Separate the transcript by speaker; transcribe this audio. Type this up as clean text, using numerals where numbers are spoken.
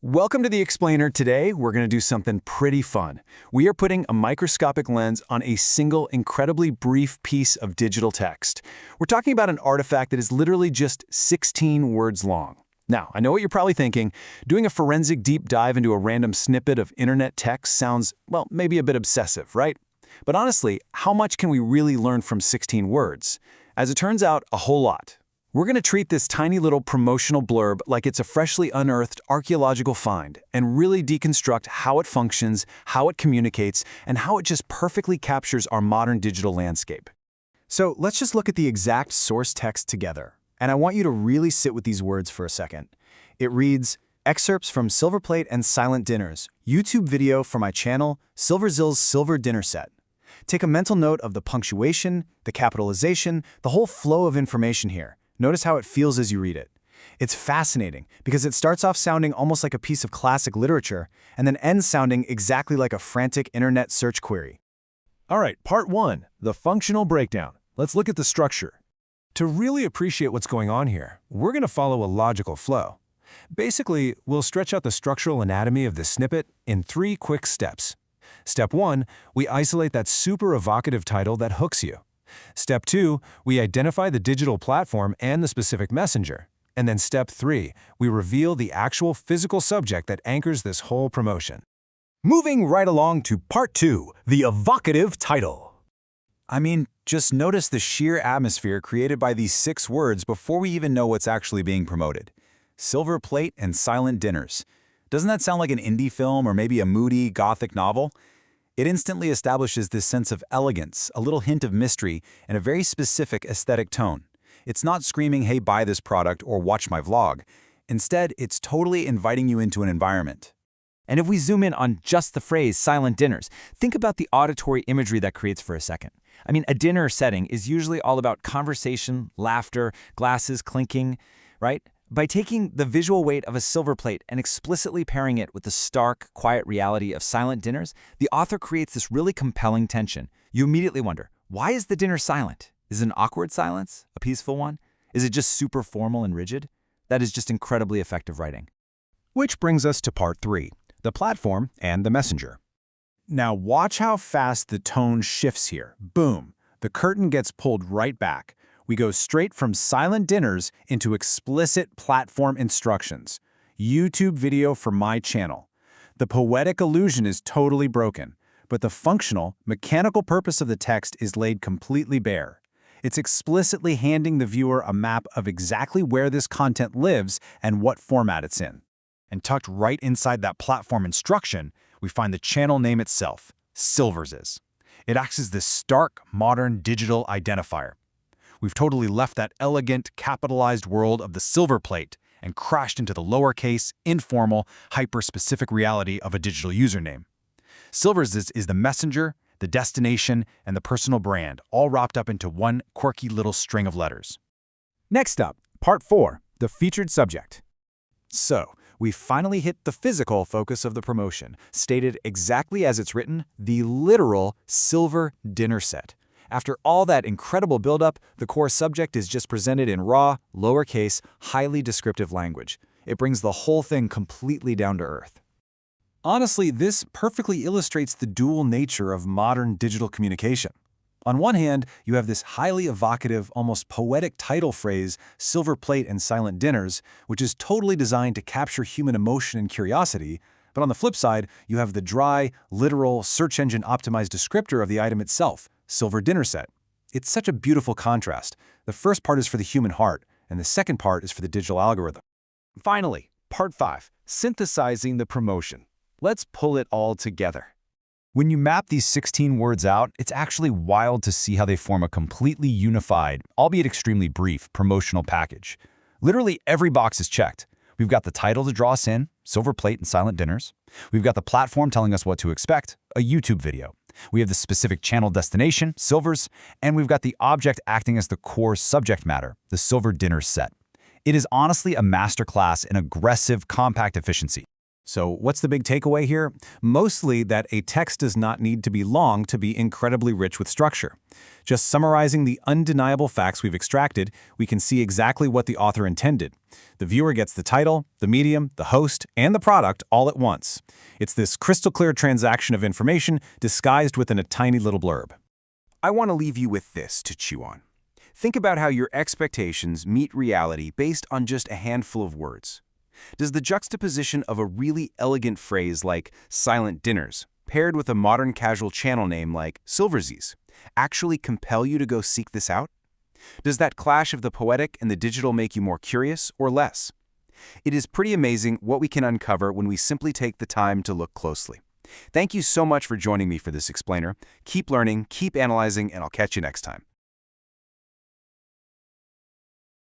Speaker 1: Welcome to The Explainer. Today, we're going to do something pretty fun. We are putting a microscopic lens on a single, incredibly brief piece of digital text. We're talking about an artifact that is literally just 16 words long. Now, I know what you're probably thinking. Doing a forensic deep dive into a random snippet of internet text sounds, well, maybe a bit obsessive, right? But honestly, how much can we really learn from 16 words? As it turns out, a whole lot. We're going to treat this tiny little promotional blurb like it's a freshly unearthed archaeological find and really deconstruct how it functions, how it communicates, and how it just perfectly captures our modern digital landscape.
Speaker 2: So let's just look at the exact source text together. And I want you to really sit with these words for a second. It reads, excerpts from Silver Plate and Silent Dinners, YouTube video for my channel, Silverzz's Silver Dinner Set. Take a mental note of the punctuation, the capitalization, the whole flow of information here. Notice how it feels as you read it. It's fascinating because it starts off sounding almost like a piece of classic literature and then ends sounding exactly like a frantic internet search query.
Speaker 3: All right, part one, the functional breakdown. Let's look at the structure. To really appreciate what's going on here, we're going to follow a logical flow. Basically, we'll stretch out the structural anatomy of this snippet in 3 quick steps. Step 1, we isolate that super evocative title that hooks you. Step 2, we identify the digital platform and the specific messenger. And then step 3, we reveal the actual physical subject that anchors this whole promotion.
Speaker 4: Moving right along to part 2, the evocative title.
Speaker 2: I mean, just notice the sheer atmosphere created by these 6 words before we even know what's actually being promoted. Silver Plate and Silent Dinners. Doesn't that sound like an indie film or maybe a moody, gothic novel? It instantly establishes this sense of elegance, a little hint of mystery, and a very specific aesthetic tone. It's not screaming, hey, buy this product or watch my vlog. Instead, it's totally inviting you into an environment.
Speaker 5: And if we zoom in on just the phrase silent dinners, think about the auditory imagery that creates for a second. I mean, a dinner setting is usually all about conversation, laughter, glasses clinking, right? By taking the visual weight of a silver plate and explicitly pairing it with the stark, quiet reality of silent dinners, the author creates this really compelling tension. You immediately wonder, why is the dinner silent? Is it an awkward silence? A peaceful one? Is it just super formal and rigid? That is just incredibly effective writing.
Speaker 4: Which brings us to part 3, the platform and the messenger.
Speaker 2: Now watch how fast the tone shifts here. Boom. The curtain gets pulled right back. We go straight from silent dinners into explicit platform instructions. YouTube video for my channel. The poetic illusion is totally broken, but the functional, mechanical purpose of the text is laid completely bare. It's explicitly handing the viewer a map of exactly where this content lives and what format it's in. And tucked right inside that platform instruction, we find the channel name itself, Silverzz. It acts as this stark, modern digital identifier. We've totally left that elegant, capitalized world of the silver plate and crashed into the lowercase, informal, hyper-specific reality of a digital username. Silverzz is the messenger, the destination, and the personal brand, all wrapped up into one quirky little string of letters.
Speaker 4: Next up, part 4, the featured subject.
Speaker 2: So, we finally hit the physical focus of the promotion, stated exactly as it's written, the literal silver dinner set. After all that incredible buildup, the core subject is just presented in raw, lowercase, highly descriptive language. It brings the whole thing completely down to earth.
Speaker 1: Honestly, this perfectly illustrates the dual nature of modern digital communication. On one hand, you have this highly evocative, almost poetic title phrase, Silver Plate and Silent Dinners, which is totally designed to capture human emotion and curiosity. But on the flip side, you have the dry, literal, search engine optimized descriptor of the item itself, Silver Dinner Set. It's such a beautiful contrast. The first part is for the human heart, and the second part is for the digital algorithm.
Speaker 4: Finally, part 5, synthesizing the promotion. Let's pull it all together.
Speaker 2: When you map these 16 words out, it's actually wild to see how they form a completely unified, albeit extremely brief, promotional package. Literally every box is checked. We've got the title to draw us in, Silver Plate and Silent Dinners. We've got the platform telling us what to expect, a YouTube video. We have the specific channel destination, Silverzz, and we've got the object acting as the core subject matter, the Silver Dinner Set. It is honestly a masterclass in aggressive, compact efficiency. So what's the big takeaway here? Mostly that a text does not need to be long to be incredibly rich with structure. Just summarizing the undeniable facts we've extracted, we can see exactly what the author intended. The viewer gets the title, the medium, the host, and the product all at once. It's this crystal clear transaction of information disguised within a tiny little blurb.
Speaker 1: I want to leave you with this to chew on. Think about how your expectations meet reality based on just a handful of words. Does the juxtaposition of a really elegant phrase like silent dinners, paired with a modern casual channel name like Silverzz, actually compel you to go seek this out? Does that clash of the poetic and the digital make you more curious or less? It is pretty amazing what we can uncover when we simply take the time to look closely. Thank you so much for joining me for this explainer. Keep learning, keep analyzing, and I'll catch you next time.